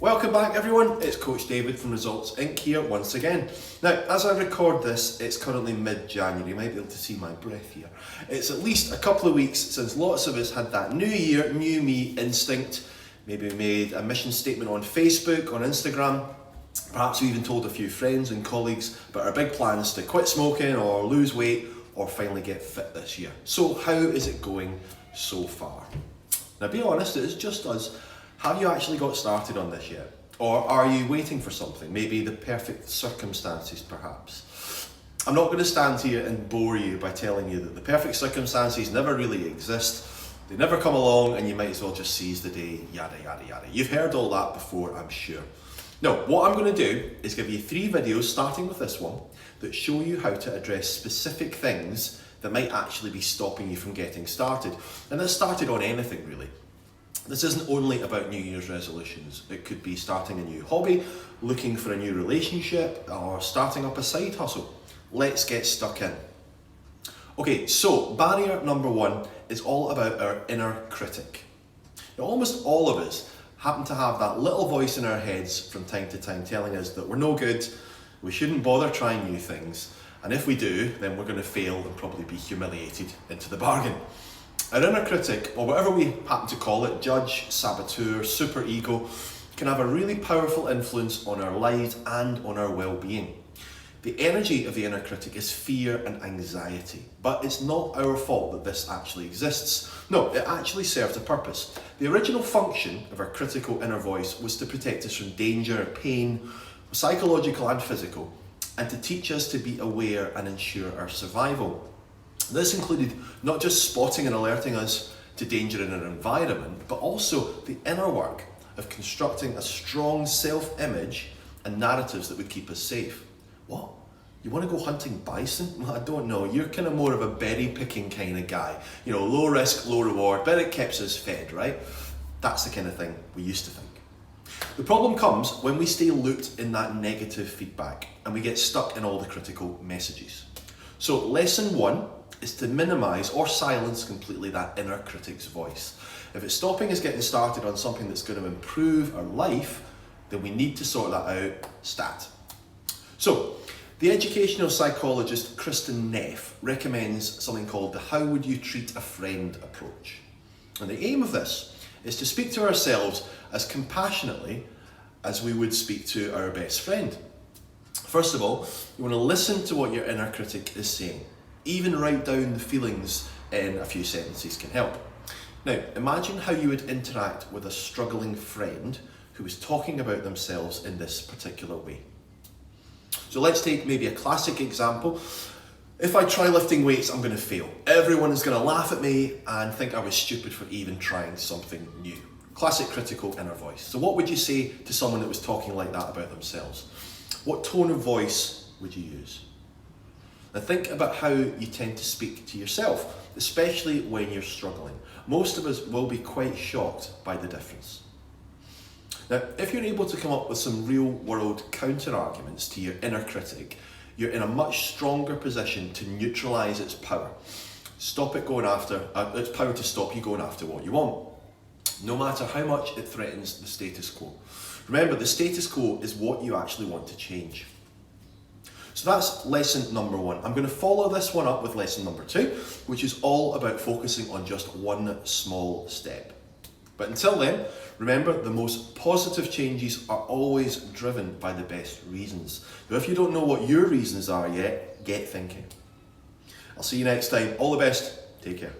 Welcome back everyone, it's Coach David from Silencimg here once again. Now, as I record this, it's currently mid-January. You might be able to see my breath here. It's at least a couple of weeks since lots of us had that new year, new me instinct. Maybe we made a mission statement on Facebook, on Instagram. Perhaps we even told a few friends and colleagues about our big plans to quit smoking or lose weight or finally get fit this year. So how is it going so far? Now be honest, it is just us. Have you actually got started on this yet? Or are you waiting for something? Maybe the perfect circumstances, perhaps. I'm not going to stand here and bore you by telling you that the perfect circumstances never really exist. They never come along and you might as well just seize the day, yada, yada, yada. You've heard all that before, I'm sure. No, what I'm going to do is give you 3 videos, starting with this one, that show you how to address specific things that might actually be stopping you from getting started. And this started on anything really. This isn't only about New Year's resolutions. It could be starting a new hobby, looking for a new relationship, or starting up a side hustle. Let's get stuck in. Okay, so barrier number 1 is all about our inner critic. Now, almost all of us happen to have that little voice in our heads from time to time telling us that we're no good, we shouldn't bother trying new things, and if we do, then we're going to fail and probably be humiliated into the bargain. Our inner critic, or whatever we happen to call it, judge, saboteur, super ego, can have a really powerful influence on our lives and on our well-being. The energy of the inner critic is fear and anxiety, but it's not our fault that this actually exists. No, it actually serves a purpose. The original function of our critical inner voice was to protect us from danger, pain, psychological and physical, and to teach us to be aware and ensure our survival. This included not just spotting and alerting us to danger in our environment, but also the inner work of constructing a strong self-image and narratives that would keep us safe. What? You want to go hunting bison? Well, I don't know. You're kind of more of a berry picking kind of guy. You know, low risk, low reward, but it keeps us fed, right? That's the kind of thing we used to think. The problem comes when we stay looped in that negative feedback and we get stuck in all the critical messages. So lesson 1 is to minimize or silence completely that inner critic's voice. If it's stopping us getting started on something that's going to improve our life, then we need to sort that out stat. So, the educational psychologist Kristen Neff recommends something called the How Would You Treat a Friend approach. And the aim of this is to speak to ourselves as compassionately as we would speak to our best friend. First of all, you want to listen to what your inner critic is saying. Even write down the feelings in a few sentences can help. Now, imagine how you would interact with a struggling friend who is talking about themselves in this particular way. So let's take maybe a classic example. If I try lifting weights, I'm going to fail. Everyone is going to laugh at me and think I was stupid for even trying something new. Classic critical inner voice. So what would you say to someone that was talking like that about themselves? What tone of voice would you use? Now think about how you tend to speak to yourself, especially when you're struggling. Most of us will be quite shocked by the difference. Now, if you're able to come up with some real-world counter-arguments to your inner critic, you're in a much stronger position to neutralise its power. Stop it going after, its power to stop you going after what you want, no matter how much it threatens the status quo. Remember, the status quo is what you actually want to change. So that's lesson number 1. I'm going to follow this one up with lesson number 2, which is all about focusing on just one small step. But until then, remember, the most positive changes are always driven by the best reasons. Now, if you don't know what your reasons are yet, get thinking. I'll see you next time. All the best. Take care.